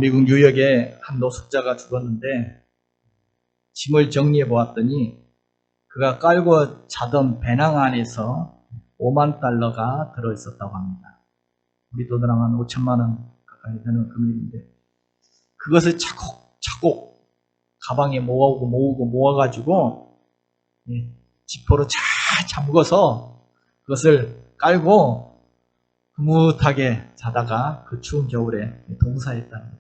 미국 뉴욕에 한 노숙자가 죽었는데 짐을 정리해 보았더니 그가 깔고 자던 배낭 안에서 5만 달러가 들어있었다고 합니다. 우리 돈으로 한 5천만 원 가까이 되는 금액인데 그것을 차곡차곡 가방에 모아가지고 지퍼로 잘 잠궈서 그것을 깔고 흐뭇하게 자다가 그 추운 겨울에 동사했다는 거죠.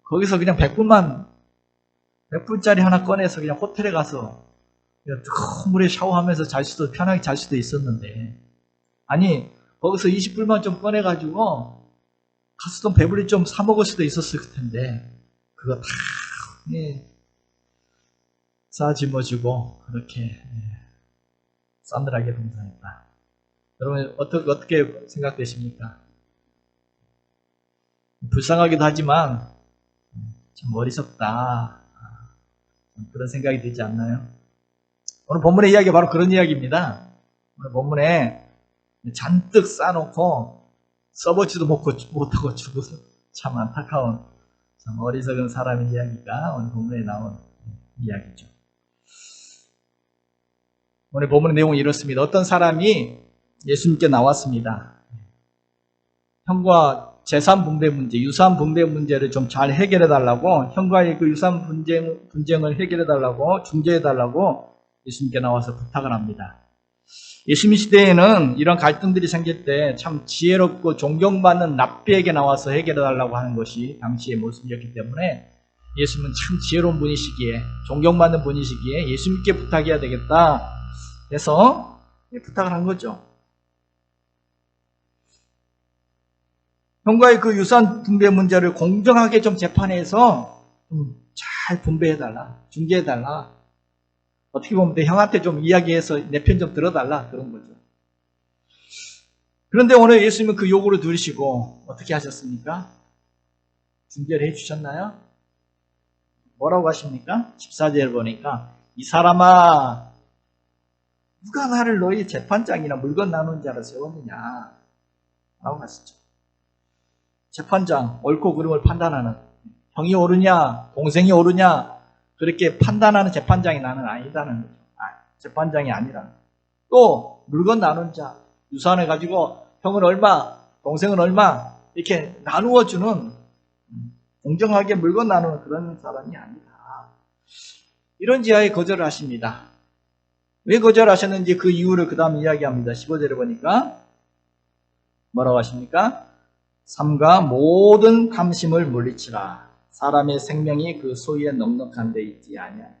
거기서 그냥 100불짜리 하나 꺼내서 그냥 호텔에 가서 그냥 뜨거운 물에 샤워하면서 편하게 잘 수도 있었는데, 아니, 거기서 20불만 좀 꺼내가지고 가스돈 배불리 좀 사먹을 수도 있었을 텐데, 그거 다, 싸집어주고, 그렇게, 싸늘하게 동사했다. 여러분, 어떻게 생각되십니까? 불쌍하기도 하지만, 참 어리석다. 그런 생각이 들지 않나요? 오늘 본문의 이야기가 바로 그런 이야기입니다. 오늘 본문에 잔뜩 싸놓고 써보지도 못하고 죽어서 참 안타까운, 참 어리석은 사람의 이야기가 오늘 본문에 나온 이야기죠. 오늘 본문의 내용은 이렇습니다. 어떤 사람이 예수님께 나왔습니다. 형과 재산 분배 문제, 유산 분배 문제를 좀 잘 해결해 달라고, 형과의 그 유산 분쟁을 해결해 달라고, 중재해 달라고 예수님께 나와서 부탁을 합니다. 예수님 시대에는 이런 갈등들이 생길 때 참 지혜롭고 존경받는 랍비에게 나와서 해결해 달라고 하는 것이 당시의 모습이었기 때문에 예수님은 참 지혜로운 분이시기에, 존경받는 분이시기에 예수님께 부탁해야 되겠다 해서 부탁을 한 거죠. 형과의 그 유산 분배 문제를 공정하게 좀 재판해서 좀 잘 분배해달라, 중재해달라. 어떻게 보면 형한테 좀 이야기해서 내 편 좀 들어달라, 그런 거죠. 그런데 오늘 예수님은 그 요구를 들으시고 어떻게 하셨습니까? 중재를 해주셨나요? 뭐라고 하십니까? 14절을 보니까, 이 사람아, 누가 나를 너희 재판장이나 물건 나누는 자로 세웠느냐 라고 하시죠. 재판장, 옳고 그름을 판단하는, 형이 옳으냐 동생이 옳으냐 그렇게 판단하는 재판장이 나는 아니다는 거죠. 재판장이 아니라는 거죠. 또 물건 나눈 자, 유산을 가지고 형은 얼마, 동생은 얼마 이렇게 나누어주는, 공정하게 물건 나누는 그런 사람이 아니다. 이런 지하에 거절을 하십니다. 왜 거절하셨는지 그 이유를 그 다음 이야기합니다. 15절에 보니까 뭐라고 하십니까? 삼가 모든 탐심을 물리치라. 사람의 생명이 그 소유에 넉넉한 데 있지 아니하냐.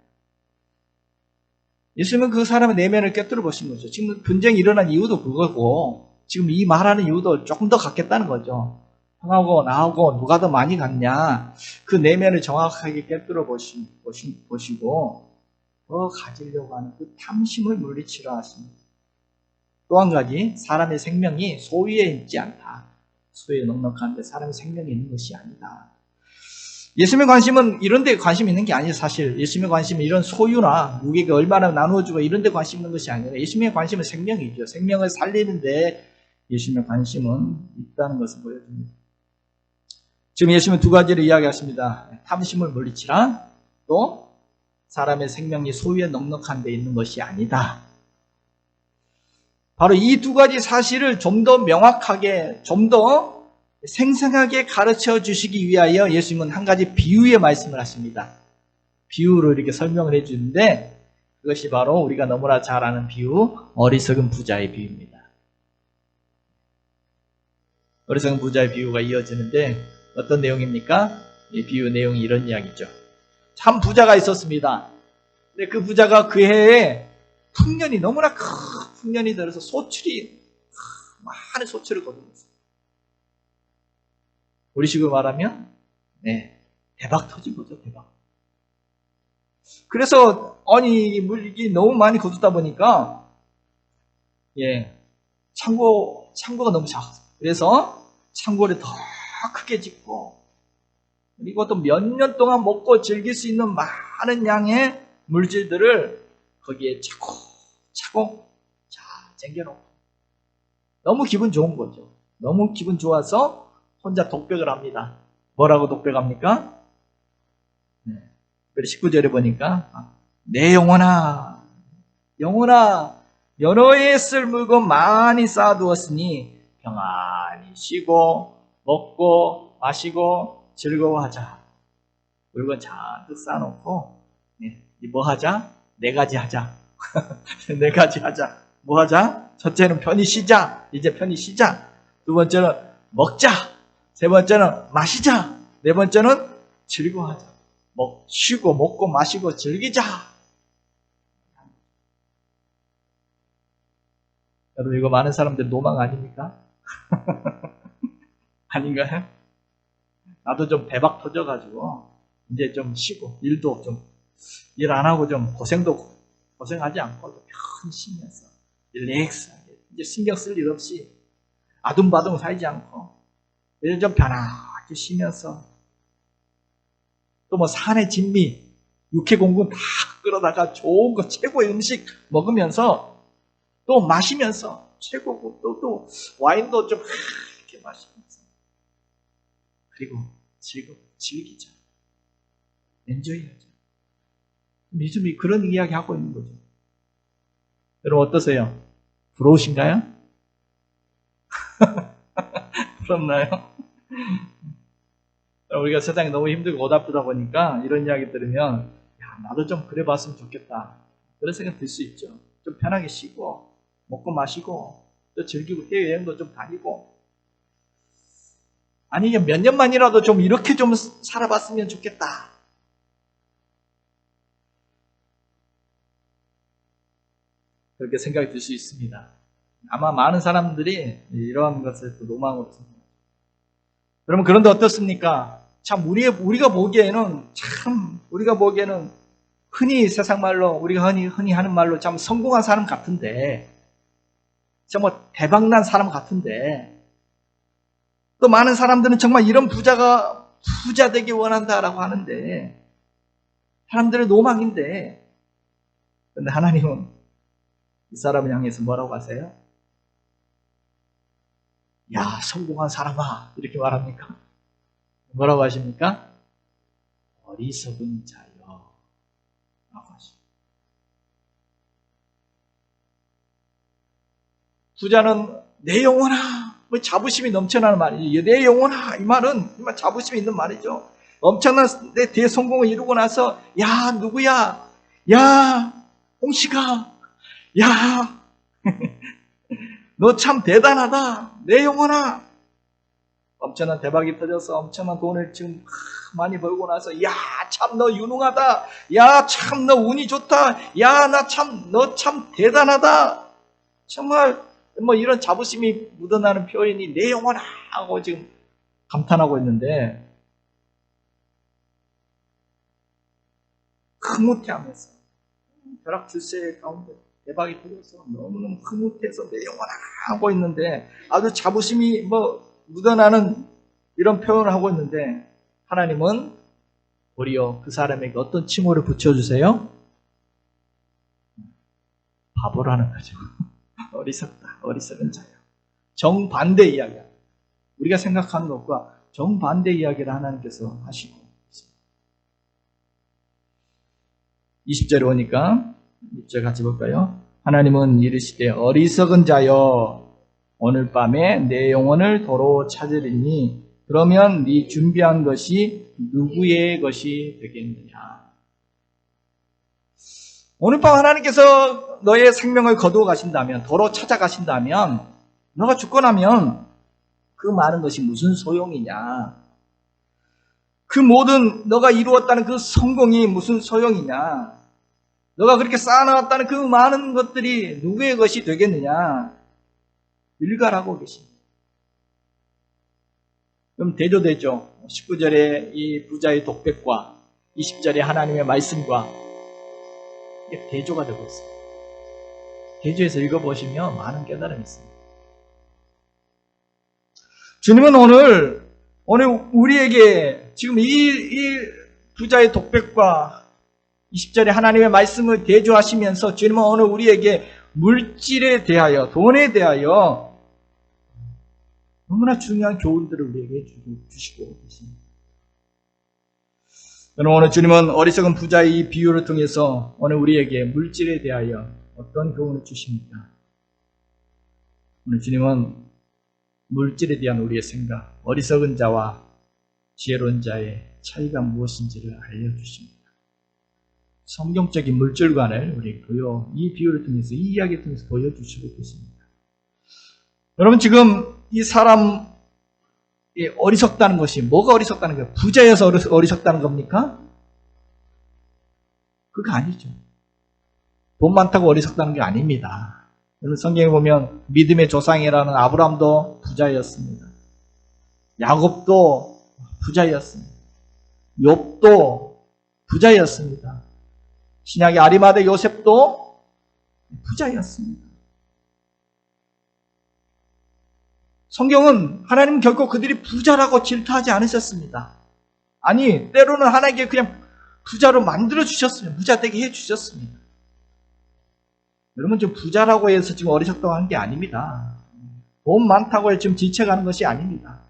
예수님은 그 사람의 내면을 꿰뚫어 보신 거죠. 지금 분쟁이 일어난 이유도 그거고, 지금 이 말하는 이유도 조금 더 갖겠다는 거죠. 형하고 나하고 누가 더 많이 갖냐, 그 내면을 정확하게 꿰뚫어 보시고 더 가지려고 하는 그 탐심을 물리치라 하십니다. 또 한 가지, 사람의 생명이 소유에 있지 않다. 소유에 넉넉한데 사람의 생명이 있는 것이 아니다. 예수님의 관심은 이런 데 관심이 있는 게 아니에요. 사실 예수님의 관심은 이런 소유나 누구에게 얼마나 나누어주고 이런 데 관심 있는 것이 아니라 예수님의 관심은 생명이죠. 생명을 살리는데 예수님의 관심은 있다는 것을 보여줍니다. 지금 예수님은 두 가지를 이야기하십니다. 탐심을 물리치라, 또 사람의 생명이 소유에 넉넉한 데 있는 것이 아니다. 바로 이 두 가지 사실을 좀 더 명확하게, 좀 더 생생하게 가르쳐 주시기 위하여 예수님은 한 가지 비유의 말씀을 하십니다. 비유로 이렇게 설명을 해주는데, 그것이 바로 우리가 너무나 잘 아는 비유, 어리석은 부자의 비유입니다. 어리석은 부자의 비유가 이어지는데 어떤 내용입니까? 이 비유 내용이 이런 이야기죠. 참 부자가 있었습니다. 근데 그 부자가 그 해에 풍년이, 너무나 큰 풍년이 들어서 많은 소출을 거두었어요. 우리식으로 말하면 대박 터진 거죠. 대박. 그래서 물이 너무 많이 거두다 보니까 창고가 너무 작았어요. 그래서 창고를 더 크게 짓고, 그리고 또 몇 년 동안 먹고 즐길 수 있는 많은 양의 물질들을 거기에 차곡차곡 잘 쟁겨놓고, 너무 기분 좋은 거죠. 너무 기분 좋아서 혼자 독백을 합니다. 뭐라고 독백합니까? 네. 19절에 보니까 내 영혼아 여러 햇을 물건 많이 쌓아두었으니 평안히 쉬고 먹고 마시고 즐거워하자. 물건 잔뜩 쌓아놓고 뭐 하자? 네 가지 하자. 네 가지 하자. 뭐 하자? 첫째는 편히 쉬자. 이제 편히 쉬자. 두 번째는 먹자. 세 번째는 마시자. 네 번째는 즐거워하자. 쉬고 먹고 마시고 즐기자. 여러분 이거 많은 사람들 노망 아닙니까? 아닌가요? 나도 좀 대박 터져가지고 이제 좀 쉬고 일도 좀 일 안 하고 좀 고생하지 않고 편히 쉬면서 릴렉스하게 이제 신경 쓸 일 없이 아둥바둥 살지 않고 이제 좀 편하게 쉬면서 또 뭐 산의 진미 육해공군 다 끌어다가 좋은 거 최고의 음식 먹으면서 또 마시면서 최고고 또 와인도 좀 이렇게 마시면서 그리고 즐기자. 엔조이하자. 요즘이 그런 이야기 하고 있는 거죠. 여러분 어떠세요? 부러우신가요? 부럽나요? 우리가 세상이 너무 힘들고 고달프다 보니까 이런 이야기 들으면 나도 좀 그래 봤으면 좋겠다. 그런 생각 들 수 있죠. 좀 편하게 쉬고 먹고 마시고 또 즐기고 해외여행도 좀 다니고 아니 몇 년만이라도 좀 이렇게 좀 살아봤으면 좋겠다. 그렇게 생각이 들 수 있습니다. 아마 많은 사람들이 이러한 것을 또 로망으로 생각합니다. 여러분 그런데 어떻습니까? 참 우리가 보기에는 흔히 세상 말로 우리가 흔히 하는 말로 참 성공한 사람 같은데 참 뭐 대박난 사람 같은데 또 많은 사람들은 정말 이런 부자 되기 원한다라고 하는데 사람들의 로망인데 그런데 하나님은 이 사람을 향해서 뭐라고 하세요? 야 성공한 사람아 이렇게 말합니까? 뭐라고 하십니까? 어리석은 자여 라고 하십니다. 부자는 내 영혼아 자부심이 넘쳐나는 말이죠. 내 영혼아 이 말은 정말 자부심이 있는 말이죠. 엄청난 내 대성공을 이루고 나서 야 누구야 야 홍씨가 야 너 참 대단하다 내 영혼아 엄청난 대박이 터져서 엄청난 돈을 지금 많이 벌고 나서 야 참 너 유능하다 야 참 너 운이 좋다 야 너 참 대단하다 정말 뭐 이런 자부심이 묻어나는 표현이 내 영혼아 하고 지금 감탄하고 있는데 흐뭇해하면서 벼락질세 가운데 대박이 터져서 너무너무 흐뭇해서 내 영혼아 하고 있는데 아주 자부심이 묻어나는 이런 표현을 하고 있는데 하나님은 도리어 그 사람에게 어떤 칭호를 붙여주세요? 바보라는 거죠. 어리석다. 어리석은 자야. 정반대 이야기야. 우리가 생각하는 것과 정반대 이야기를 하나님께서 하시고 있습니다. 20절에 오니까 20절 같이 볼까요? 하나님은 이르시되 어리석은 자여 오늘 밤에 내 영혼을 도로 찾으리니 그러면 네 준비한 것이 누구의 것이 되겠느냐. 오늘 밤 하나님께서 너의 생명을 거두어 가신다면 도로 찾아가신다면 너가 죽고 나면 그 많은 것이 무슨 소용이냐. 그 모든 너가 이루었다는 그 성공이 무슨 소용이냐. 너가 그렇게 쌓아놨다는 그 많은 것들이 누구의 것이 되겠느냐. 일갈하고 계십니다. 그럼 대조되죠. 19절에 이 부자의 독백과 20절에 하나님의 말씀과 이게 대조가 되고 있습니다. 대조해서 읽어보시면 많은 깨달음이 있습니다. 주님은 오늘 우리에게 지금 이 부자의 독백과 20절에 하나님의 말씀을 대조하시면서 주님은 오늘 우리에게 물질에 대하여 돈에 대하여 너무나 중요한 교훈들을 우리에게 주시고 계십니다. 여러분, 오늘 주님은 어리석은 부자의 이 비유를 통해서 오늘 우리에게 물질에 대하여 어떤 교훈을 주십니까? 오늘 주님은 물질에 대한 우리의 생각, 어리석은 자와 지혜로운 자의 차이가 무엇인지를 알려주십니다. 성경적인 물질관을 우리 이 비유를 통해서, 이 이야기를 통해서 보여주시고 계십니다. 여러분, 지금 이 사람이 어리석다는 것이 뭐가 어리석다는 거예요? 부자여서 어리석다는 겁니까? 그거 아니죠. 돈 많다고 어리석다는 게 아닙니다. 여러분, 성경에 보면 믿음의 조상이라는 아브라함도 부자였습니다. 야곱도 부자였습니다. 욥도 부자였습니다. 신약의 아리마대 요셉도 부자였습니다. 성경은 하나님은 결코 그들이 부자라고 질투하지 않으셨습니다. 아니, 때로는 하나님께 그냥 부자로 만들어주셨어요. 부자 되게 해주셨습니다. 여러분, 지금 부자라고 해서 지금 어리석다고 하는 게 아닙니다. 돈 많다고 해서 지금 지쳐가는 것이 아닙니다.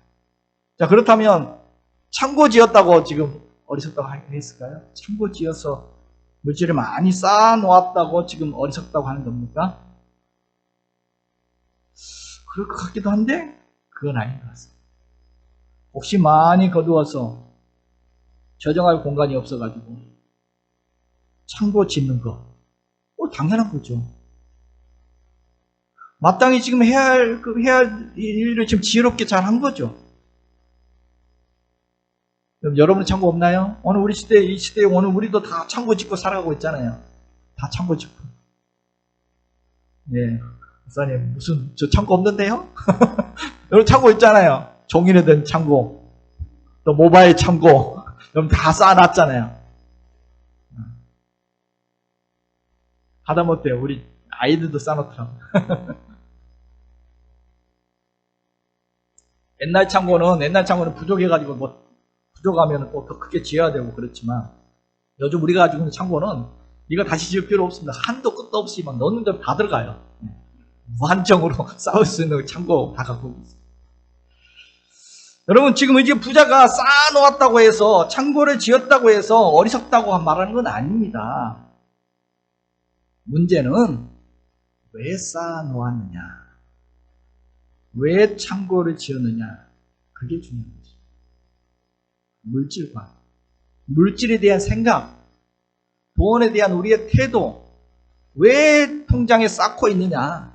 자, 그렇다면 창고 지었다고 지금 어리석다고 했을까요? 창고 지어서 물질을 많이 쌓아놓았다고 지금 어리석다고 하는 겁니까? 그럴 것 같기도 한데 그건 아닌 것 같습니다. 혹시 많이 거두어서 저장할 공간이 없어가지고 창고 짓는 거, 당연한 거죠. 마땅히 지금 해야 할 일을 지금 지혜롭게 잘 한 거죠. 여러분 창고 없나요? 오늘 우리 시대에, 이 시대에 오늘 우리도 다 창고 짓고 살아가고 있잖아요. 다 창고 짓고. 네. 목사님, 무슨, 저 창고 없는데요? 여러분 창고 있잖아요. 종이로 된 창고. 또 모바일 창고. 여러분 다 쌓아놨잖아요. 하다못해 우리 아이들도 쌓아놓더라고요. 옛날 창고는 부족해가지고 부족하면 또 더 크게 지어야 되고 그렇지만 요즘 우리가 가지고 있는 창고는 이거 다시 지을 필요 없습니다. 한도 끝도 없이 막 넣는 데 다 들어가요. 무한정으로 쌓을 수 있는 창고 다 갖고 있어요. 여러분, 지금 이제 부자가 쌓아놓았다고 해서, 창고를 지었다고 해서 어리석다고 말하는 건 아닙니다. 문제는 왜 쌓아놓았느냐, 왜 창고를 지었느냐, 그게 중요한 거죠. 물질과 물질에 대한 생각, 돈에 대한 우리의 태도, 왜 통장에 쌓고 있느냐,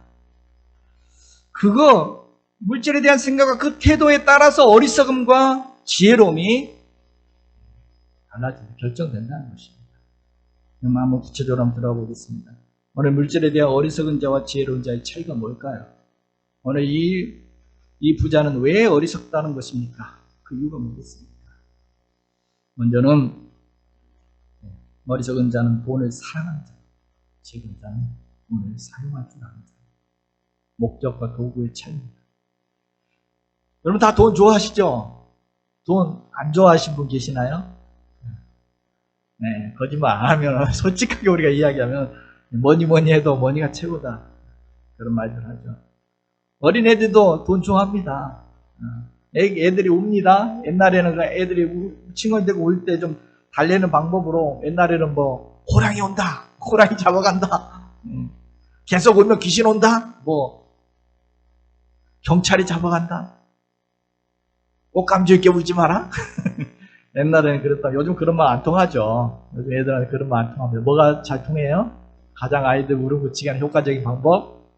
그거 물질에 대한 생각과 그 태도에 따라서 어리석음과 지혜로움이 달라진다, 결정된다는 것입니다. 한번 구체적으로 한번 들어보겠습니다. 오늘 물질에 대한 어리석은 자와 지혜로운 자의 차이가 뭘까요? 오늘 이 부자는 왜 어리석다는 것입니까? 그 이유가 뭐겠습니까? 먼저는 어리석은 자는 돈을 사랑하는 자, 지혜로운 자는 돈을 사용할 줄 아는 자. 목적과 도구의 차이입니다. 여러분 다 돈 좋아하시죠? 돈 안 좋아하시는 분 계시나요? 네, 거짓말 안 하면, 솔직하게 우리가 이야기하면 뭐니 해도 머니가 최고다, 그런 말들 하죠. 어린애들도 돈 좋아합니다. 애들이 웁니다. 옛날에는 애들이 칭얼대고 울 때 좀 달래는 방법으로, 옛날에는 뭐 호랑이 온다, 호랑이 잡아간다, 계속 울면 귀신 온다, 뭐 경찰이 잡아간다, 꽃감지 있게 울지 마라. 옛날에는 그렇다. 요즘 그런 말 안 통하죠. 요즘 애들한테 그런 말 안 통합니다. 뭐가 잘 통해요? 가장 아이들 울음 그치기 하는 효과적인 방법,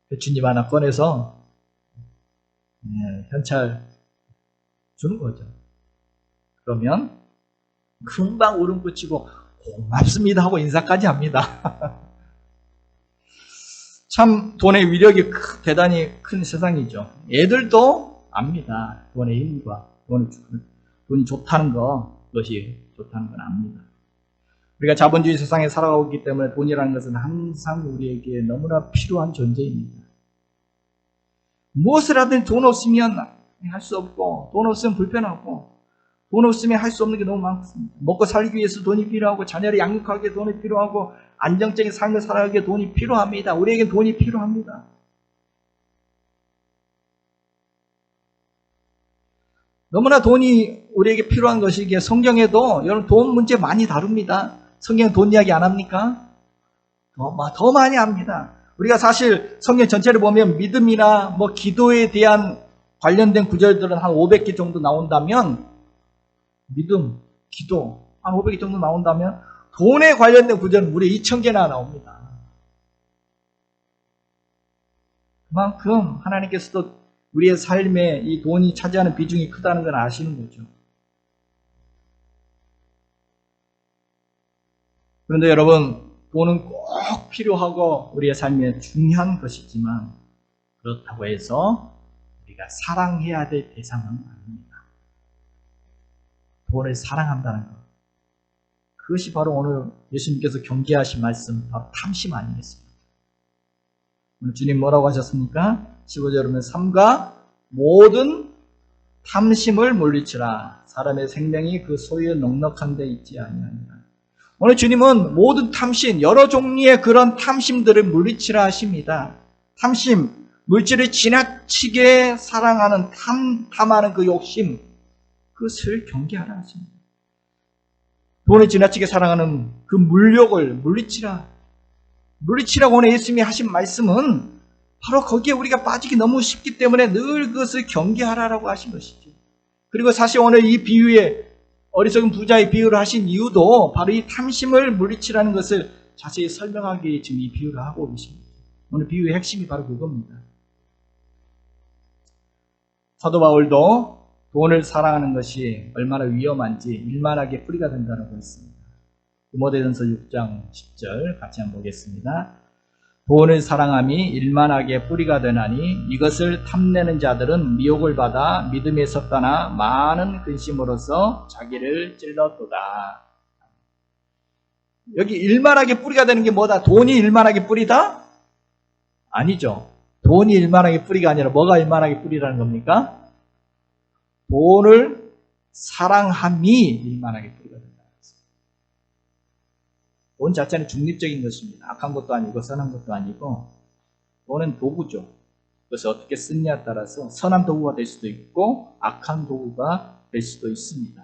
배추잎 하나 꺼내서 현찰 주는 거죠. 그러면 금방 울음 그치고 고맙습니다 하고 인사까지 합니다. 참 돈의 위력이 대단히 큰 세상이죠. 애들도 압니다. 돈의 힘과 돈이 좋다는 거, 그것이 좋다는 건 압니다. 우리가 자본주의 세상에 살아가고 있기 때문에 돈이라는 것은 항상 우리에게 너무나 필요한 존재입니다. 무엇을 하든 돈 없으면 할 수 없고, 돈 없으면 불편하고, 돈 없으면 할 수 없는 게 너무 많습니다. 먹고 살기 위해서 돈이 필요하고, 자녀를 양육하기 위해 돈이 필요하고, 안정적인 삶을 살아가기 위해 돈이 필요합니다. 우리에겐 돈이 필요합니다. 너무나 돈이 우리에게 필요한 것이기에 성경에도 여러분 돈 문제 많이 다룹니다. 성경은 돈 이야기 안 합니까? 더 많이 합니다. 우리가 사실 성경 전체를 보면 믿음이나 뭐 기도에 대한 관련된 구절들은 한 500개 정도 나온다면 믿음, 기도 한 500개 정도 나온다면 돈에 관련된 구절은 무려 2000개나 나옵니다. 그만큼 하나님께서도 우리의 삶에 이 돈이 차지하는 비중이 크다는 걸 아시는 거죠. 그런데 여러분, 돈은 꼭 필요하고 우리의 삶에 중요한 것이지만 그렇다고 해서 우리가 사랑해야 될 대상은 아닙니다. 돈을 사랑한다는 것. 그것이 바로 오늘 예수님께서 경계하신 말씀, 바로 탐심 아니겠습니까? 오늘 주님 뭐라고 하셨습니까? 15절 보면 삼가 모든 탐심을 물리치라. 사람의 생명이 그 소유에 넉넉한 데 있지 아니하니라. 오늘 주님은 모든 탐심, 여러 종류의 그런 탐심들을 물리치라 하십니다. 탐심, 물질을 지나치게 사랑하는 탐하는 그 욕심, 그것을 경계하라 하십니다. 돈을 지나치게 사랑하는 그 물욕을 물리치라. 물리치라고 오늘 예수님이 하신 말씀은 바로 거기에 우리가 빠지기 너무 쉽기 때문에 늘 그것을 경계하라라고 하신 것이죠. 그리고 사실 오늘 이 비유에 어리석은 부자의 비유를 하신 이유도 바로 이 탐심을 물리치라는 것을 자세히 설명하기 위해 지금 이 비유를 하고 계십니다. 오늘 비유의 핵심이 바로 그겁니다. 사도 바울도 돈을 사랑하는 것이 얼마나 위험한지 일만하게 뿌리가 된다고 했습니다. 디모데전서 6장 10절 같이 한번 보겠습니다. 돈을 사랑함이 일만하게 뿌리가 되나니 이것을 탐내는 자들은 미혹을 받아 믿음에서 떠나 많은 근심으로써 자기를 찔렀도다. 여기 일만하게 뿌리가 되는 게 뭐다? 돈이 일만하게 뿌리다? 아니죠. 돈이 일만하게 뿌리가 아니라 뭐가 일만하게 뿌리라는 겁니까? 돈을 사랑함이 일만하게 뿌리가 된다. 돈 자체는 중립적인 것입니다. 악한 것도 아니고 선한 것도 아니고 돈은 도구죠. 그래서 어떻게 쓰느냐에 따라서 선한 도구가 될 수도 있고 악한 도구가 될 수도 있습니다.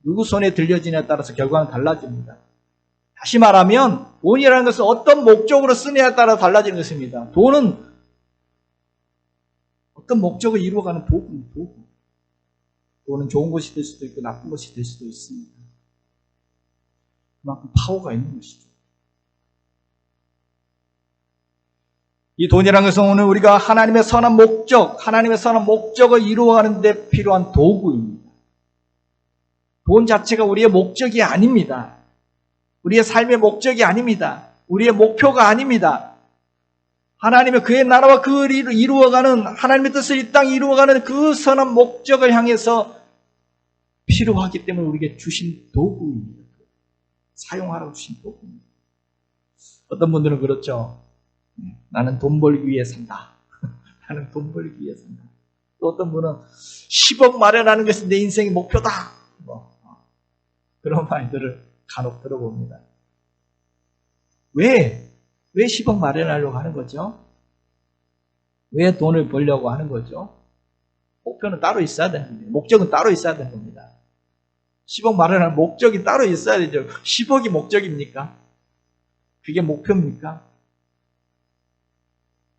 누구 손에 들려지냐에 따라서 결과는 달라집니다. 다시 말하면 돈이라는 것은 어떤 목적으로 쓰느냐에 따라 달라지는 것입니다. 돈은 어떤 목적을 이루어가는 도구입니다. 도구. 돈은 좋은 것이 될 수도 있고 나쁜 것이 될 수도 있습니다. 그만큼 파워가 있는 것이죠. 이 돈이라는 것은 오늘 우리가 하나님의 선한 목적을 이루어가는 데 필요한 도구입니다. 돈 자체가 우리의 목적이 아닙니다. 우리의 삶의 목적이 아닙니다. 우리의 목표가 아닙니다. 하나님의 그의 나라와 그 일을 이루어가는 하나님의 뜻을 이 땅에 이루어가는 그 선한 목적을 향해서 필요하기 때문에 우리에게 주신 도구입니다. 사용하라고 주신 도구입니다. 어떤 분들은 그렇죠. 나는 돈 벌기 위해 산다. 나는 돈 벌기 위해 산다. 또 어떤 분은 10억 마련하는 것이 내 인생의 목표다. 그런 말들을 간혹 들어봅니다. 왜 10억 마련하려고 하는 거죠? 왜 돈을 벌려고 하는 거죠? 목표는 따로 있어야 되는 겁니다. 목적은 따로 있어야 되는 겁니다. 10억 마련하는 목적이 따로 있어야 되죠. 10억이 목적입니까? 그게 목표입니까?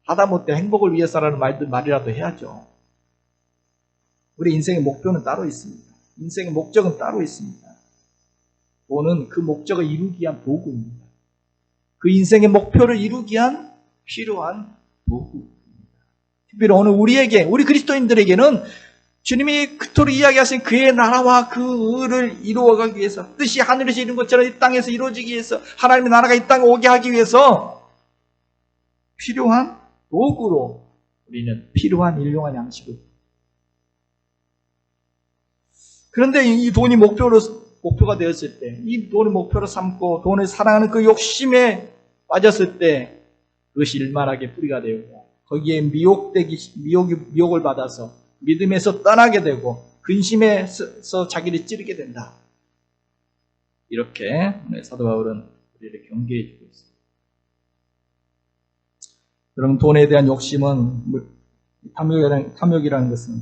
하다못해 행복을 위해서라는 말이라도 해야죠. 우리 인생의 목표는 따로 있습니다. 인생의 목적은 따로 있습니다. 돈은 그 목적을 이루기 위한 도구입니다. 그 인생의 목표를 이루기 위한 필요한 도구입니다. 특별히 오늘 우리 그리스도인들에게는 주님이 그토록 이야기하신 그의 나라와 그 의를 이루어가기 위해서 뜻이 하늘에서 이룬 것처럼 이 땅에서 이루어지기 위해서 하나님의 나라가 이 땅에 오게 하기 위해서 필요한 도구로 우리는 필요한 일용할 양식을. 그런데 이 돈이 목표가 되었을 때, 이 돈을 목표로 삼고 돈을 사랑하는 그 욕심에 빠졌을 때 그것이 일만하게 뿌리가 되고 거기에 미혹을 받아서 믿음에서 떠나게 되고 근심에서 자기를 찌르게 된다. 이렇게 사도 바울은 우리를 경계해 주고 있습니다. 여러분, 돈에 대한 욕심은 탐욕이라는 것은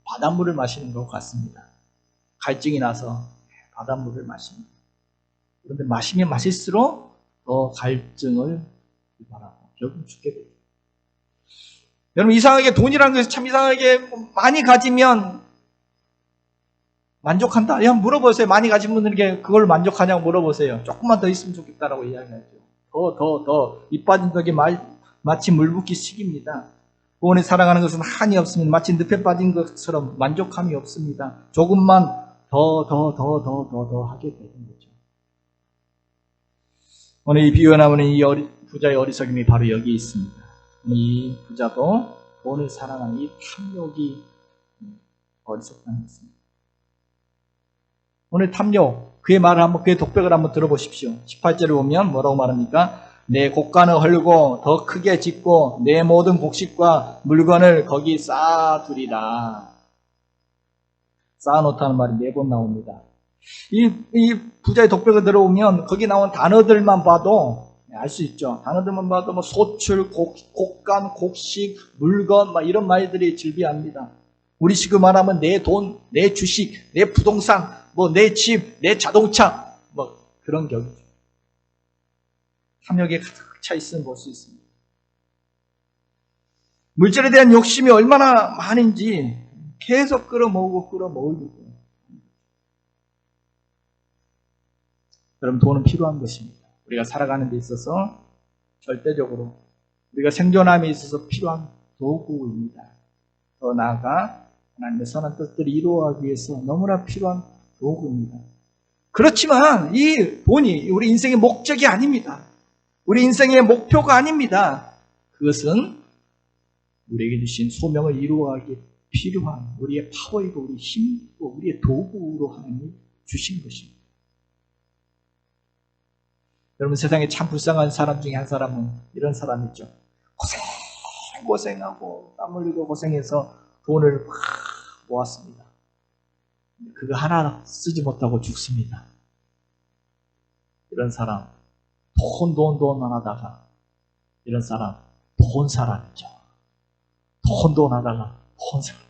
바닷물을 마시는 것 같습니다. 갈증이 나서 바닷물을 마십니다. 그런데 마시면 마실수록 더 갈증을 유발하고 결국 죽게 됩니다. 여러분, 이상하게 돈이라는 것이 참 이상하게 많이 가지면 만족한다. 그냥 물어보세요. 많이 가진 분들에게 그걸 만족하냐고 물어보세요. 조금만 더 있으면 좋겠다라고 이야기하죠. 더 입 빠진 덕에 마치 물 붓기 식입니다. 돈에 살아가는 것은 한이 없습니다. 마치 늪에 빠진 것처럼 만족함이 없습니다. 조금만 더 하게 되는 거죠. 오늘 이 비유에 나오는 이 부자의 어리석음이 바로 여기 있습니다. 이 부자도 돈을 사랑하는 이 탐욕이 어리석다는 것입니다. 오늘 탐욕, 그의 말을 한번, 그의 독백을 한번 들어보십시오. 18절에 보면 뭐라고 말합니까? 내 곡간을 헐고 더 크게 짓고 내 모든 곡식과 물건을 거기 쌓아두리라. 쌓아놓다는 말이 4번 나옵니다. 이 부자의 독백을 들어보면 거기 나온 단어들만 봐도 알 수 있죠. 단어들만 봐도 뭐 소출, 곡간, 곡식, 물건, 막 이런 말들이 즐비합니다. 우리식으로 말하면 내 돈, 내 주식, 내 부동산, 뭐 내 집, 내 자동차, 뭐 그런 격이죠. 탐욕에 가득 차 있음을 볼 수 있습니다. 물질에 대한 욕심이 얼마나 많은지 계속 끌어모으고 있고. 여러분, 돈은 필요한 것입니다. 우리가 살아가는 데 있어서 절대적으로 우리가 생존함에 있어서 필요한 도구입니다. 더 나아가 하나님의 선한 뜻들을 이루어가기 위해서 너무나 필요한 도구입니다. 그렇지만 이 돈이 우리 인생의 목적이 아닙니다. 우리 인생의 목표가 아닙니다. 그것은 우리에게 주신 소명을 이루어가기 필요한 우리의 파워이고 우리의 힘이고 우리의 도구로 하나님이 주신 것입니다. 여러분, 세상에 참 불쌍한 사람 중에 한 사람은 이런 사람이죠. 고생하고 땀 흘리고 고생해서 돈을 막 모았습니다. 그거 하나 쓰지 못하고 죽습니다. 이런 사람, 돈 하다가 이런 사람, 돈 사람이죠. 돈 하다가 돈 사람.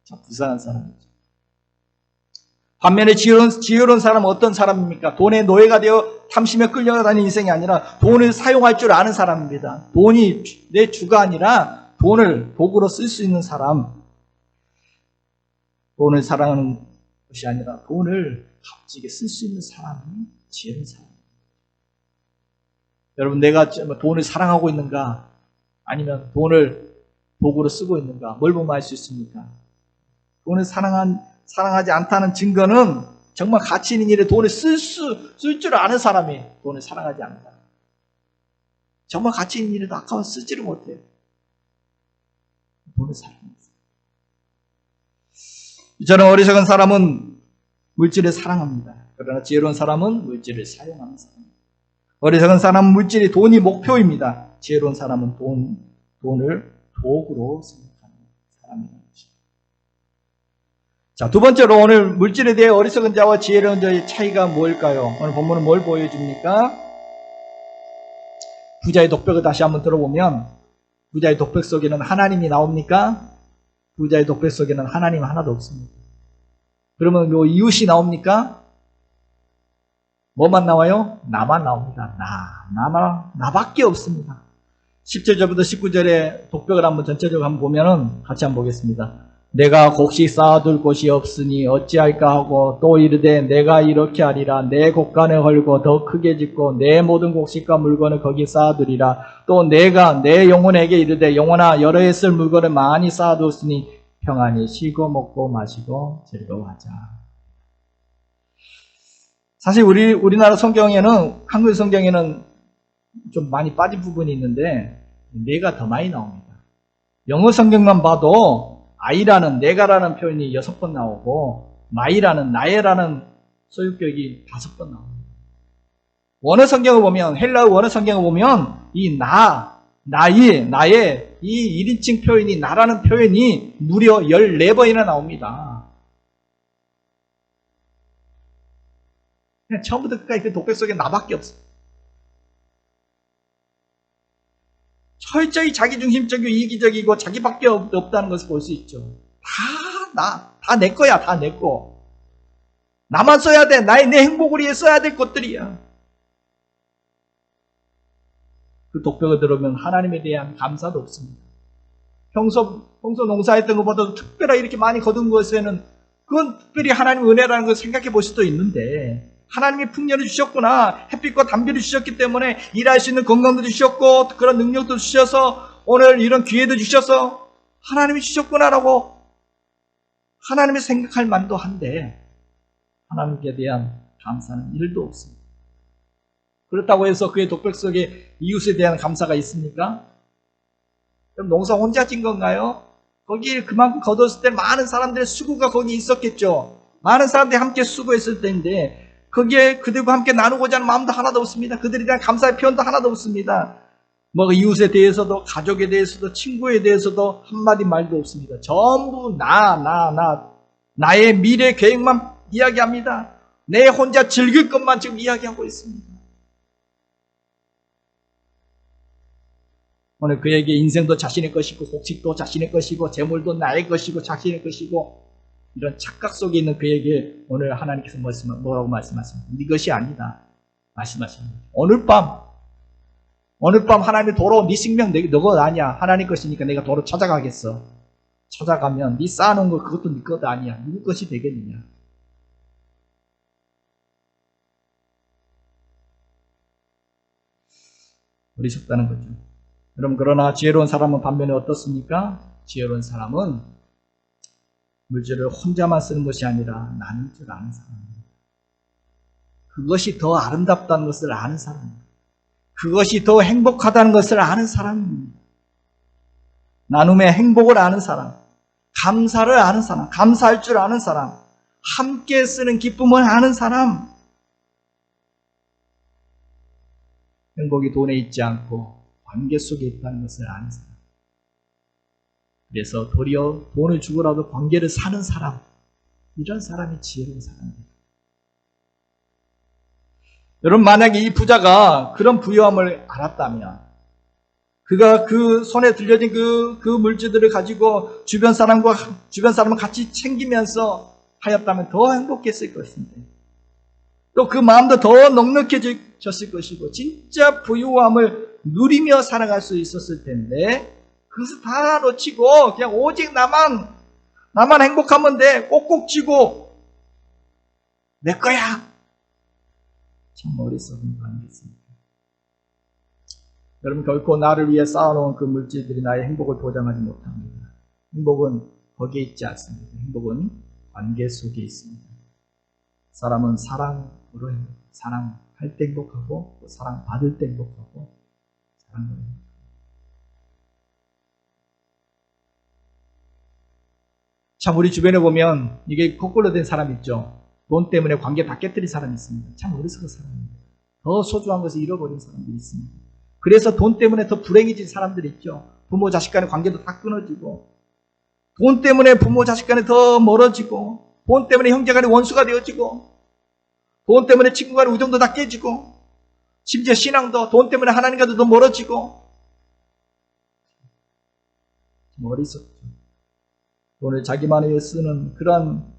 참 불쌍한 사람이죠. 반면에 지혜로운 사람은 어떤 사람입니까? 돈의 노예가 되어 탐심에 끌려다니는 인생이 아니라 돈을 사용할 줄 아는 사람입니다. 돈이 내 주가 아니라 돈을 도구로 쓸 수 있는 사람. 돈을 사랑하는 것이 아니라 돈을 값지게 쓸 수 있는 사람이 지혜로운 사람입니다. 여러분, 내가 돈을 사랑하고 있는가? 아니면 돈을 도구로 쓰고 있는가? 뭘 보면 알 수 있습니까? 돈을 사랑하지 않다는 증거는 정말 가치 있는 일에 돈을 쓸 줄 아는 사람이 돈을 사랑하지 않는 사람. 정말 가치 있는 일에도 아까워 쓰지를 못해요. 돈을 사랑합니다. 이처럼 어리석은 사람은 물질을 사랑합니다. 그러나 지혜로운 사람은 물질을 사용하는 사람입니다. 어리석은 사람은 물질이 돈이 목표입니다. 지혜로운 사람은 돈을 도구로 생각하는 사람입니다. 자, 두 번째로 오늘 물질에 대해 어리석은 자와 지혜로운 자의 차이가 뭘까요? 오늘 본문은 뭘 보여줍니까? 부자의 독백을 다시 한번 들어보면 부자의 독백 속에는 하나님이 나옵니까? 부자의 독백 속에는 하나님 하나도 없습니다. 그러면 요 이웃이 나옵니까? 뭐만 나와요? 나만 나옵니다. 나밖에 없습니다. 17절부터 19절의 독백을 한번 전체적으로 한번 보면은 같이 한번 보겠습니다. 내가 곡식 쌓아둘 곳이 없으니 어찌할까 하고 또 이르되 내가 이렇게 하리라. 내 곡간을 헐고 더 크게 짓고 내 모든 곡식과 물건을 거기 쌓아두리라. 또 내가 내 영혼에게 이르되 영혼아 여러 해 쓸 물건을 많이 쌓아두었으니 평안히 쉬고 먹고 마시고 즐거워하자. 사실 우리나라 성경에는, 한글 성경에는 좀 많이 빠진 부분이 있는데 내가 더 많이 나옵니다. 영어 성경만 봐도 아이라는, 내가라는 표현이 6번 나오고 마이라는, 나의라는 소유격이 5번 나옵니다. 원어 성경을 보면, 헬라어 원어 성경을 보면 이 나의 이 1인칭 표현이, 나라는 표현이 무려 14번이나 나옵니다. 그냥 처음부터 끝까지 그 독백 속에 나밖에 없어요. 철저히 자기중심적이고 이기적이고 자기밖에 없다는 것을 볼 수 있죠. 다 내 거야, 다 내 거. 나만 써야 돼. 내 행복을 위해 써야 될 것들이야. 그 독백을 들으면 하나님에 대한 감사도 없습니다. 평소 농사했던 것보다도 특별하게 이렇게 많이 거둔 것에는 그건 특별히 하나님의 은혜라는 걸 생각해 볼 수도 있는데, 하나님이 풍년을 주셨구나, 햇빛과 담비를 주셨기 때문에 일할 수 있는 건강도 주셨고 그런 능력도 주셔서 오늘 이런 기회도 주셔서 하나님이 주셨구나라고 하나님이 생각할 만도 한데, 하나님께 대한 감사는 1도 없습니다. 그렇다고 해서 그의 독백 속에 이웃에 대한 감사가 있습니까? 그럼 농사 혼자 진 건가요? 거기에 그만큼 거뒀을 때 많은 사람들의 수고가 거기 있었겠죠. 많은 사람들이 함께 수고했을 때인데 거기에 그들과 함께 나누고자 하는 마음도 하나도 없습니다. 그들에 대한 감사의 표현도 하나도 없습니다. 뭐 이웃에 대해서도 가족에 대해서도 친구에 대해서도 한마디 말도 없습니다. 전부 나의 미래 계획만 이야기합니다. 내 혼자 즐길 것만 지금 이야기하고 있습니다. 오늘 그에게 인생도 자신의 것이고 곡식도 자신의 것이고 재물도 나의 것이고 자신의 것이고 이런 착각 속에 있는 그에게 오늘 하나님께서 뭐라고 말씀하십니까? 네 것이 아니다 말씀하십니다. 오늘 밤 하나님의 도로 네 생명 너 것 아니야. 하나님 것이니까 내가 도로 찾아가겠어. 찾아가면 네 쌓아놓은 거 그것도 네 것 아니야. 누구 것이 되겠느냐. 어리석다는 거죠. 여러분, 그러나 지혜로운 사람은 반면에 어떻습니까? 지혜로운 사람은 물질을 혼자만 쓰는 것이 아니라 나눌 줄 아는 사람입니다. 그것이 더 아름답다는 것을 아는 사람입니다. 그것이 더 행복하다는 것을 아는 사람입니다. 나눔의 행복을 아는 사람, 감사를 아는 사람, 감사할 줄 아는 사람, 함께 쓰는 기쁨을 아는 사람. 행복이 돈에 있지 않고 관계 속에 있다는 것을 아는 사람. 그래서 도리어 돈을 주고라도 관계를 사는 사람, 이런 사람이 지혜로운 사람입니다. 여러분, 만약에 이 부자가 그런 부유함을 알았다면, 그가 그 손에 들려진 그 물질들을 가지고 주변 사람을 같이 챙기면서 하였다면 더 행복했을 것인데, 또 그 마음도 더 넉넉해졌을 것이고, 진짜 부유함을 누리며 살아갈 수 있었을 텐데, 그것을 다 놓치고 그냥 오직 나만 행복하면 돼. 꼭꼭 쥐고 내 거야. 참 어리석은 거 아니겠습니까? 여러분, 결코 나를 위해 쌓아놓은 그 물질들이 나의 행복을 보장하지 못합니다. 행복은 거기에 있지 않습니다. 행복은 관계 속에 있습니다. 사람은 사랑으로 행복합니다. 사랑할 때 행복하고 또 사랑받을 때 행복하고 사랑으로 행복합니다. 참, 우리 주변에 보면 이게 거꾸로 된 사람 있죠. 돈 때문에 관계 다 깨뜨린 사람이 있습니다. 참 어리석은 사람입니다. 더 소중한 것을 잃어버린 사람들이 있습니다. 그래서 돈 때문에 더 불행해진 사람들이 있죠. 부모 자식 간의 관계도 다 끊어지고, 돈 때문에 부모 자식 간에 더 멀어지고, 돈 때문에 형제 간의 원수가 되어지고, 돈 때문에 친구 간의 우정도 다 깨지고, 심지어 신앙도 돈 때문에 하나님과도 더 멀어지고. 참 어리석죠. 돈을 자기만을 위해 쓰는 그런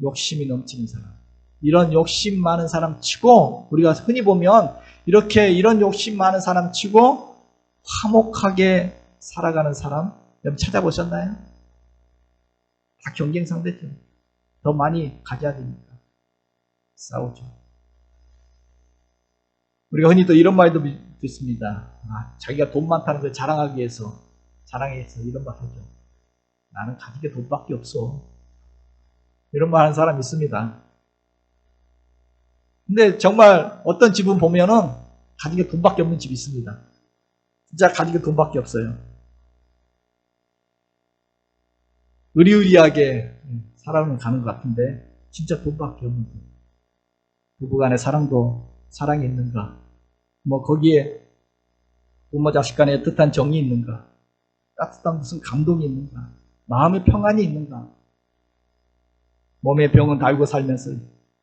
욕심이 넘치는 사람, 이런 욕심 많은 사람 치고, 우리가 흔히 보면 이런 욕심 많은 사람 치고 화목하게 살아가는 사람 여러분 찾아보셨나요? 다 경쟁 상대죠. 더 많이 가져야 되니까 싸우죠. 우리가 흔히 또 이런 말도 듣습니다. 자기가 돈 많다는 걸 자랑하기 위해서 이런 말 하죠. 나는 가진 게 돈밖에 없어. 이런 말 하는 사람이 있습니다. 근데 정말 어떤 집은 보면은 가진 게 돈밖에 없는 집이 있습니다. 진짜 가진 게 돈밖에 없어요. 의리의리하게 살아가는 것 같은데 진짜 돈밖에 없는 집. 부부간의 사랑이 있는가? 뭐 거기에 부모 자식 간의 뜻한 정이 있는가? 따뜻한 무슨 감동이 있는가? 마음의 평안이 있는가? 몸의 병은 달고 살면서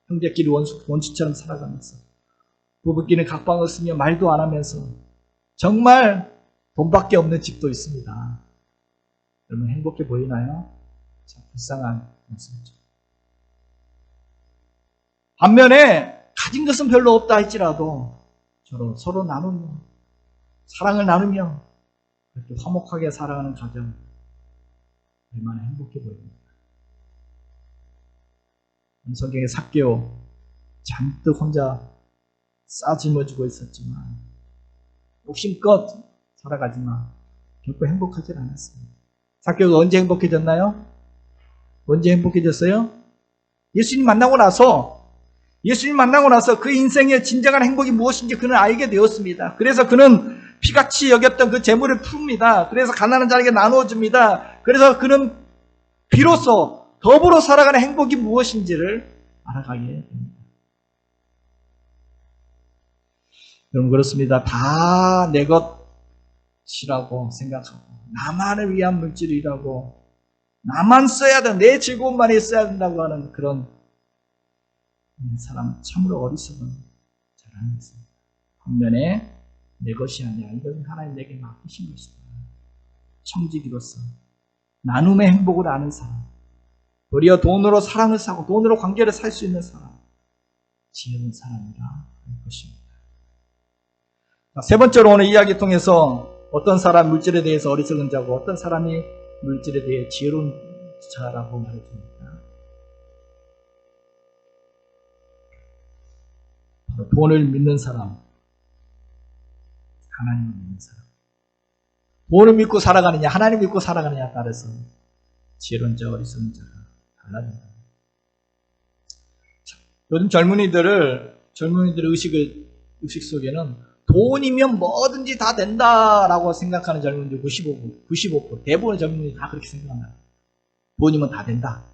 형제끼리 원수처럼 살아가면서 부부끼리는 각방을 쓰며 말도 안 하면서 정말 돈밖에 없는 집도 있습니다. 여러분 행복해 보이나요? 참 불쌍한 모습이죠. 반면에 가진 것은 별로 없다 할지라도 서로 나누며 사랑을 나누며 그렇게 화목하게 살아가는 가정 얼마나 행복해 보입니다. 성경의 삭개오 잔뜩 혼자 싸질머지고 있었지만 욕심껏 살아가지만 결코 행복하지 않았습니다. 삭개오가 언제 행복해졌나요? 언제 행복해졌어요? 예수님 만나고 나서 그 인생의 진정한 행복이 무엇인지 그는 알게 되었습니다. 그래서 그는 피같이 여겼던 그 재물을 풉니다. 그래서 가난한 자에게 나누어 줍니다. 그래서 그는 비로소 더불어 살아가는 행복이 무엇인지를 알아가게 됩니다. 여러분 그렇습니다. 다 내 것이라고 생각하고 나만을 위한 물질이라고 나만 써야 돼. 내 즐거움만이 써야 된다고 하는 그런 사람 참으로 어리석은 자라는 것입니다. 반면에 내 것이 아니라 이것은 하나님 내게 맡기신 것이다. 청지기로서 나눔의 행복을 아는 사람, 도리어 돈으로 사랑을 사고 돈으로 관계를 살 수 있는 사람, 지혜로운 사람이라 할 것입니다. 세 번째로 오늘 이야기 통해서 어떤 사람 물질에 대해서 어리석은 자고 어떤 사람이 물질에 대해 지혜로운 자라고 말해줍니다. 돈을 믿는 사람, 하나님을 믿는 사람. 돈을 믿고 살아가느냐, 하나님 믿고 살아가느냐에 따라서 지혜로운 자와 어리석은 자가 달라진다. 요즘 젊은이들의 의식 속에는 돈이면 뭐든지 다 된다라고 생각하는 젊은이들 95%, 대부분의 젊은이들이 다 그렇게 생각합니다. 돈이면 다 된다.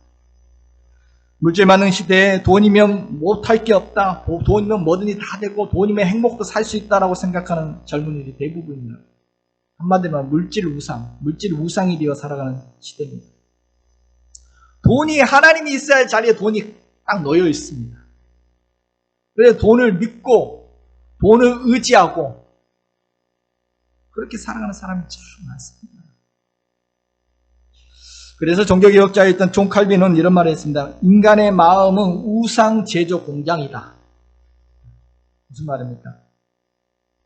물질 많은 시대에 돈이면 못할 게 없다. 돈이면 뭐든지 다 되고 돈이면 행복도 살 수 있다라고 생각하는 젊은이들이 대부분입니다. 한마디로 물질 우상이 되어 살아가는 시대입니다. 돈이 하나님이 있어야 할 자리에 돈이 딱 놓여 있습니다. 그래서 돈을 믿고 돈을 의지하고 그렇게 살아가는 사람이 참 많습니다. 그래서 종교개혁자였던 존 칼빈은 이런 말을 했습니다. 인간의 마음은 우상 제조 공장이다. 무슨 말입니까?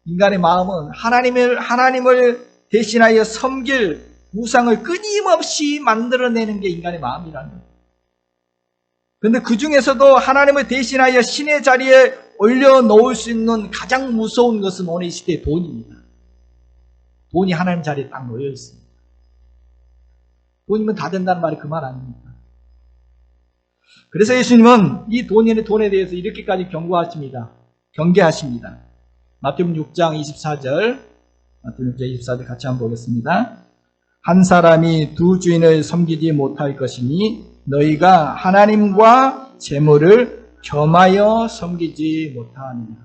인간의 마음은 하나님을 대신하여 섬길 우상을 끊임없이 만들어내는 게 인간의 마음이라는 거예요. 그런데 그 중에서도 하나님을 대신하여 신의 자리에 올려놓을 수 있는 가장 무서운 것은 오늘 이 시대의 돈입니다. 돈이 하나님 자리에 딱 놓여 있습니다. 돈이면 다 된다는 말이 그 말 아닙니까? 그래서 예수님은 이 돈에 대해서 이렇게까지 경계하십니다. 마태복음 6장 24절 같이 한번 보겠습니다. 한 사람이 두 주인을 섬기지 못할 것이니 너희가 하나님과 재물을 겸하여 섬기지 못하느냐.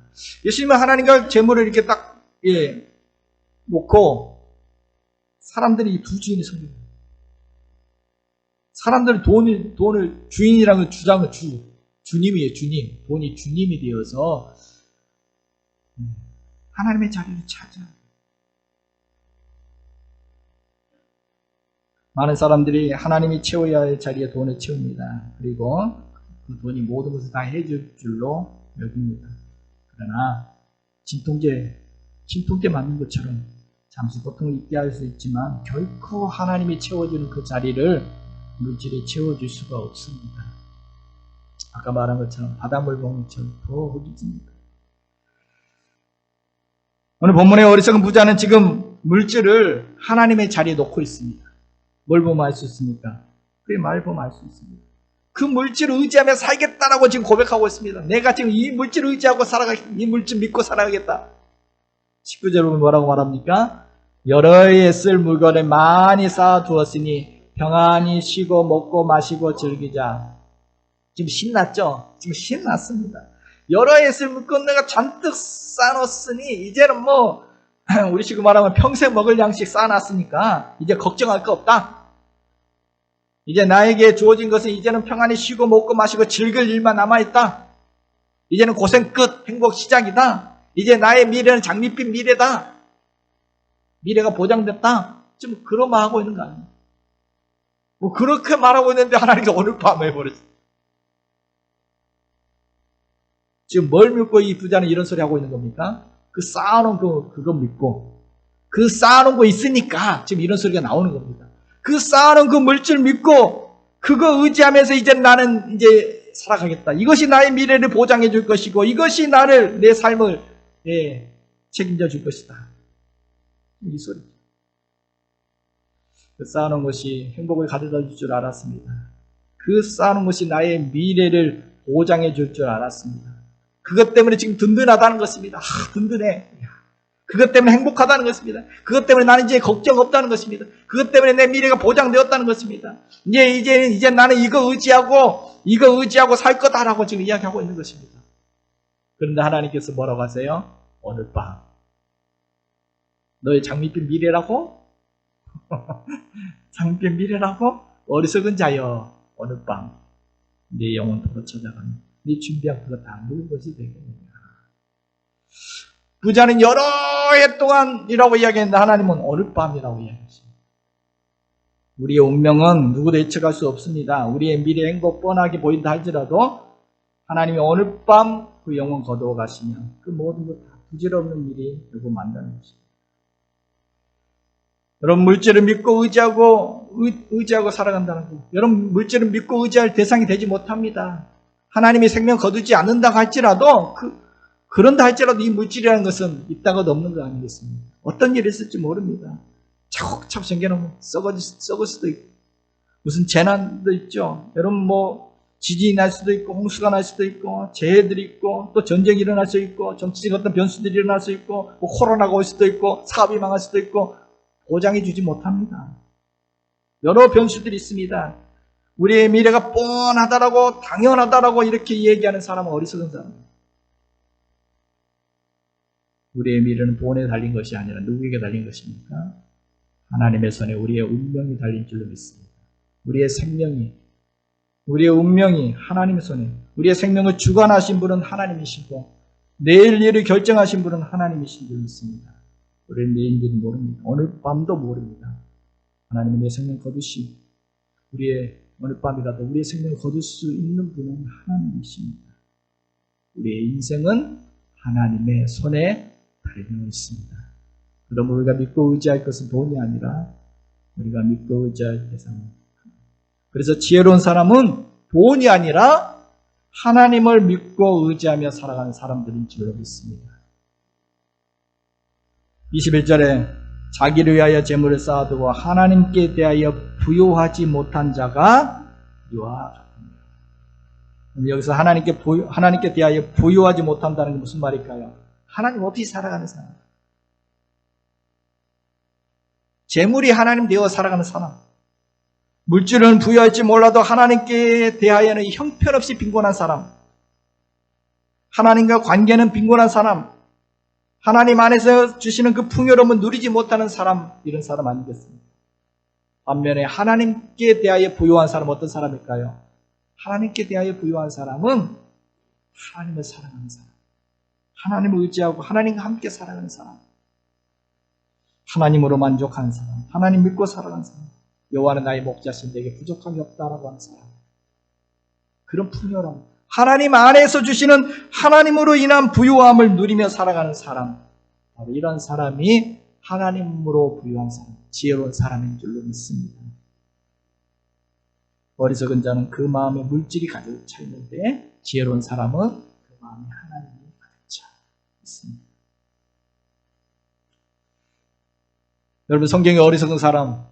예수님은 하나님과 재물을 이렇게 딱 놓고 사람들이 이 두 주인을 섬깁니다. 사람들은 돈을 주인이라는 주장을 주님이에요. 주님. 돈이 주님이 되어서 하나님의 자리를 차지합니다. 많은 사람들이 하나님이 채워야 할 자리에 돈을 채웁니다. 그리고 그 돈이 모든 것을 다 해줄 줄로 여깁니다. 그러나 진통제 맞는 것처럼 잠시 고통을 잊게 할 수 있지만 결코 하나님이 채워주는 그 자리를 물질이 채워줄 수가 없습니다. 아까 말한 것처럼 바닷물 먹는 것처럼 더 허기집니다. 오늘 본문의 어리석은 부자는 지금 물질을 하나님의 자리에 놓고 있습니다. 뭘 보면 알 수 있습니까? 그의 말 보면 알 수 있습니다. 그 물질을 의지하며 살겠다라고 지금 고백하고 있습니다. 내가 지금 이 물질을 의지하고 이 물질 믿고 살아가겠다. 19절은 뭐라고 말합니까? 여러 해에 쓸 물건을 많이 쌓아두었으니 평안히 쉬고 먹고 마시고 즐기자. 지금 신났죠? 지금 신났습니다. 여러 해에 쓸 물건 내가 잔뜩 쌓아놓았으니 이제는 우리 식으로 말하면 평생 먹을 양식 쌓아놨으니까 이제 걱정할 거 없다. 이제 나에게 주어진 것은 이제는 평안히 쉬고 먹고 마시고 즐길 일만 남아있다. 이제는 고생 끝, 행복 시작이다. 이제 나의 미래는 장밋빛 미래다. 미래가 보장됐다. 지금 그런 말 하고 있는 거 아니에요. 뭐 그렇게 말하고 있는데 하나님께서 오늘 밤에 해버렸어요. 지금 뭘 믿고 이 부자는 이런 소리 하고 있는 겁니까? 그 쌓아놓은 그거 믿고, 그 쌓아놓은 거 있으니까 지금 이런 소리가 나오는 겁니다. 그 쌓아놓은 그 물질 믿고, 그거 의지하면서 이제 나는 이제 살아가겠다. 이것이 나의 미래를 보장해 줄 것이고, 이것이 내 삶을, 책임져 줄 것이다. 이 소리. 그 쌓아놓은 것이 행복을 가져다 줄 줄 알았습니다. 그 쌓아놓은 것이 나의 미래를 보장해 줄 줄 알았습니다. 그것 때문에 지금 든든하다는 것입니다. 든든해. 그것 때문에 행복하다는 것입니다. 그것 때문에 나는 이제 걱정 없다는 것입니다. 그것 때문에 내 미래가 보장되었다는 것입니다. 이제 나는 이거 의지하고 살 거다라고 지금 이야기하고 있는 것입니다. 그런데 하나님께서 뭐라고 하세요? 오늘 밤. 너의 장밋빛 미래라고? 장밋빛 미래라고? 어리석은 자여, 오늘 밤 네 영혼 도로 찾아가니 네 준비한 그거 다 누른 것이 되겠느냐. 부자는 여러 해 동안이라고 이야기했는데 하나님은 오늘 밤이라고 이야기했습니다. 우리의 운명은 누구도 예측할 수 없습니다. 우리의 미래 행복 뻔하게 보인다 할지라도 하나님이 오늘 밤 그 영혼 거두어 가시면 그 모든 것 다 부질없는 일이 결국 만나는 것입니다. 여러분, 물질을 믿고 의지하고 살아간다는 거. 여러분, 물질을 믿고 의지할 대상이 되지 못합니다. 하나님이 생명 거두지 않는다고 할지라도 그런다 할지라도 이 물질이라는 것은 있다가 없는 거 아니겠습니까? 어떤 일이 있을지 모릅니다. 차곡차곡 생겨놓으면 썩을 수도 있고 무슨 재난도 있죠. 여러분 지진이 날 수도 있고 홍수가 날 수도 있고 재해들이 있고 또 전쟁이 일어날 수 있고 정치적 어떤 변수들이 일어날 수 있고 코로나가 올 수도 있고 사업이 망할 수도 있고 보장해 주지 못합니다. 여러 변수들이 있습니다. 우리의 미래가 뻔하다라고 당연하다라고 이렇게 얘기하는 사람은 어리석은 사람입니다. 우리의 미래는 돈에 달린 것이 아니라 누구에게 달린 것입니까? 하나님의 손에 우리의 운명이 달린 줄로 믿습니다. 우리의 운명이 하나님의 손에, 우리의 생명을 주관하신 분은 하나님이시고 내일 일을 결정하신 분은 하나님이신 줄 믿습니다. 우리는 내일 일은 모릅니다. 오늘 밤도 모릅니다. 하나님이 내 생명 거두시 우리의 오늘 밤이라도 우리의 생명을 거둘 수 있는 분은 하나님이십니다. 우리의 인생은 하나님의 손에 달려 있습니다. 그러므로 우리가 믿고 의지할 것은 돈이 아니라 우리가 믿고 의지할 대상은, 그래서 지혜로운 사람은 돈이 아니라 하나님을 믿고 의지하며 살아가는 사람들인 줄로 믿습니다. 21절에 자기를 위하여 재물을 쌓아두고 하나님께 대하여 부요하지 못한 자가 이와 같습니다. 여기서 하나님께 대하여 부요하지 못한다는 게 무슨 말일까요? 하나님 없이 살아가는 사람. 재물이 하나님 되어 살아가는 사람. 물질은 부여할지 몰라도 하나님께 대하여는 형편없이 빈곤한 사람. 하나님과 관계는 빈곤한 사람. 하나님 안에서 주시는 그 풍요로움을 누리지 못하는 사람, 이런 사람 아니겠습니까? 반면에 하나님께 대하여 부요한 사람은 어떤 사람일까요? 하나님께 대하여 부요한 사람은 하나님을 사랑하는 사람. 하나님을 의지하고 하나님과 함께 살아가는 사람. 하나님으로 만족하는 사람. 하나님 믿고 살아가는 사람. 여호와는 나의 목자신 내게 부족함이 없다라고 하는 사람. 그런 풍요로움. 하나님 안에서 주시는 하나님으로 인한 부유함을 누리며 살아가는 사람. 바로 이런 사람이 하나님으로 부유한 사람, 지혜로운 사람인 줄로 믿습니다. 어리석은 자는 그 마음에 물질이 가득 차 있는데 지혜로운 사람은 그 마음에 하나님이 가득 차 있습니다. 여러분, 성경에 어리석은 사람,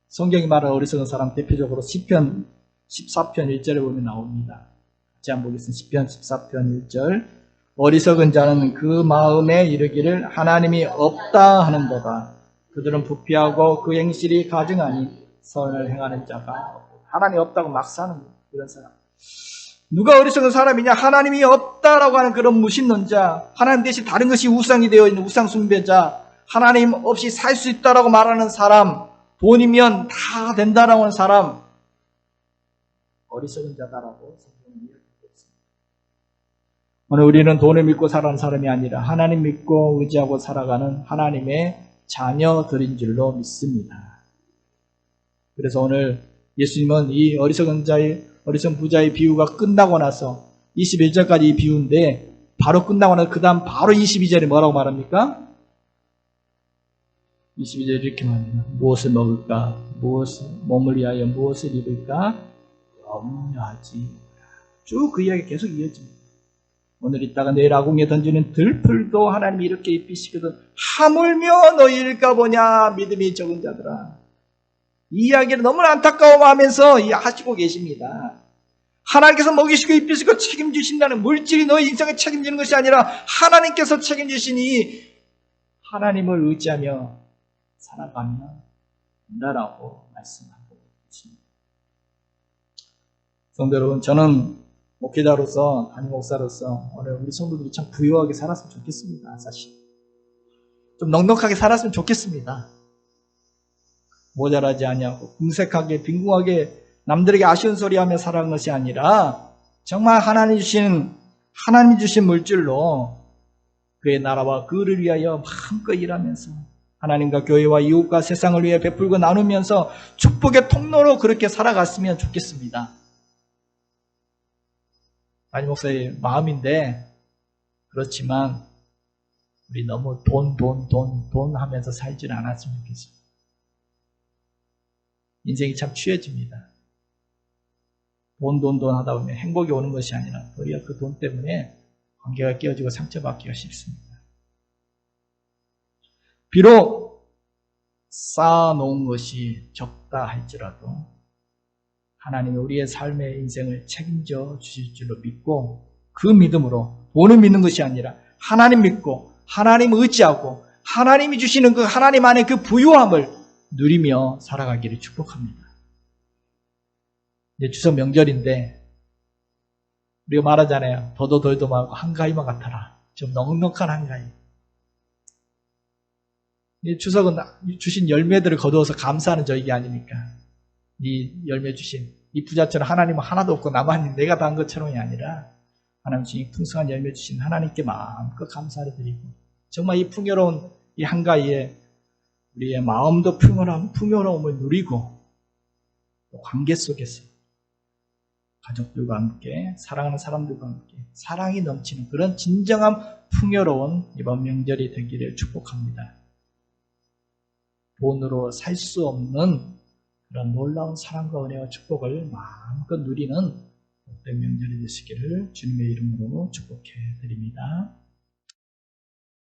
성경이 말하는 어리석은 사람 대표적으로 시편 14편 1절에 보면 나옵니다. 같이 한번 보겠습니다. 시편 14편 1절. 어리석은 자는 그 마음에 이르기를 하나님이 없다 하는도다. 그들은 부패하고 그 행실이 가증하니 선을 행하는 자가 없고. 하나님이 없다고 막 사는 이런 사람. 누가 어리석은 사람이냐? 하나님이 없다라고 하는 그런 무신론 자, 하나님 대신 다른 것이 우상이 되어 있는 우상 숭배자, 하나님 없이 살 수 있다라고 말하는 사람, 돈이면 다 된다라고 하는 사람, 어리석은 자다라고 성경이 이야기하고 있습니다. 오늘 우리는 돈을 믿고 살아가는 사람이 아니라 하나님 믿고 의지하고 살아가는 하나님의 자녀들인 줄로 믿습니다. 그래서 오늘 예수님은 이 어리석은 부자의 비유가 끝나고 나서 21절까지 이 비유인데 바로 끝나고 나서 그 다음 바로 22절에 뭐라고 말합니까? 22절에 이렇게 말합니다. 무엇을 먹을까? 몸을 위하여 무엇을 입을까? 염려하지. 쭉 그 이야기 계속 이어집니다. 오늘 있다가 내일 아궁이에 던지는 들풀도 하나님이 이렇게 입히시거든 하물며 너희일까 보냐 믿음이 적은 자들아. 이 이야기를 너무나 안타까워하면서 하시고 계십니다. 하나님께서 먹이시고 입히시고 책임지신다는 물질이 너희 인생을 책임지는 것이 아니라 하나님께서 책임지시니 하나님을 의지하며 살아가면 된다라고 말씀하고 있습니다. 성도 여러분, 저는 목회자로서, 담임 목사로서 오늘 우리 성도들이 참 부유하게 살았으면 좋겠습니다. 사실 좀 넉넉하게 살았으면 좋겠습니다. 모자라지 아니하고 궁색하게 빈궁하게 남들에게 아쉬운 소리하며 살아가는 것이 아니라 정말 하나님이 주신 물질로 그의 나라와 그를 위하여 마음껏 일하면서 하나님과 교회와 이웃과 세상을 위해 베풀고 나누면서 축복의 통로로 그렇게 살아갔으면 좋겠습니다. 담임 목사의 마음인데 그렇지만 우리 너무 돈 하면서 살지 않았으면 좋겠습니다. 인생이 참 취해집니다. 돈 하다 보면 행복이 오는 것이 아니라 도리어 그 돈 때문에 관계가 깨어지고 상처받기가 쉽습니다. 비록 쌓아놓은 것이 적다 할지라도 하나님이 우리의 삶의 인생을 책임져 주실 줄로 믿고 그 믿음으로 돈을 믿는 것이 아니라 하나님 믿고 하나님 의지하고 하나님이 주시는 그 하나님 안에 그 부유함을 누리며 살아가기를 축복합니다. 이제 추석 명절인데 우리가 말하잖아요. 더도 덜도 말고 한가위만 같아라. 좀 넉넉한 한가위. 이 추석은 주신 열매들을 거두어서 감사하는 절기 아닙니까? 이 열매 주신 이 부자처럼 하나님은 하나도 없고 나만 내가 다 한 것처럼이 아니라 하나님 주신 이 풍성한 열매 주신 하나님께 마음껏 감사를 드리고 정말 이 풍요로운 이 한가위에 우리의 마음도 풍요로움을 누리고 관계 속에서 가족들과 함께 사랑하는 사람들과 함께 사랑이 넘치는 그런 진정한 풍요로운 이번 명절이 되기를 축복합니다. 돈으로 살 수 없는 그런 놀라운 사랑과 은혜와 축복을 마음껏 누리는 복된 명절이 되시기를 주님의 이름으로 축복해 드립니다.